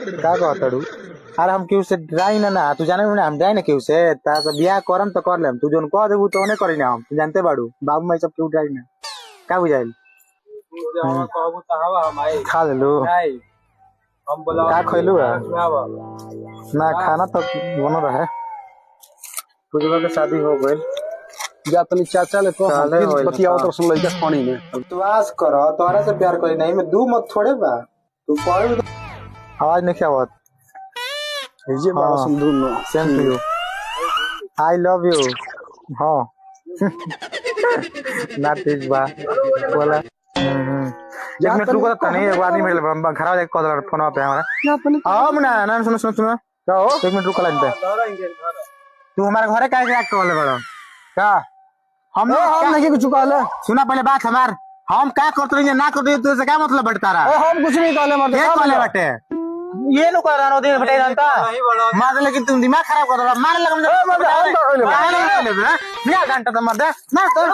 का कहतड़ू? अरे हम केहू से डराई ना तू जाने ना हम डराई ना केहू से तारा बियाह करम तो कर लेम तू जोन कह देबू तो ओने करी ना हम तू जानते बाड़ू बाबू माई सब केहू डराई ना का बुझाइल खा लेलू का खइलू है ना खाना तो बनो रहे पूजवा के शादी हो गइल जा तनी चाचा ले तो चले होइल, बतियाओ तो हाँ। सुन लइका पानी में तू आस कर तोहरा से प्यार करी नहीं मैं दू मत थोड़े बा तू पढ़ आवाज नहीं क्या आवत जे बड़ा हाँ। सुंदर no same to you I love you हाँ ना ठीक बा बोला एक मिनट रुको तो नहीं एक आदमी मेरे खराब जाके कॉल फोन पे हमारा जा तनी आओ मुना ना सुनो सुनो सुनो क्या हो एक मिनट रुको लाइन पे तू हमारे घरे काहे से कॉल बड़ा क्या हम नहीं कुछ कहले सुना पहले बात हमार हम क्या करते रहिए ना करते रहिए तुझसे क्या मतलब बटता रहा हम कुछ नहीं कहले मत ये कहले बटे ये लो कर रहा दिन बटे जानता मार लेकिन तुम दिमाग खराब कर रहा मार लगा मुझे 2 घंटा तो मर दे ना तो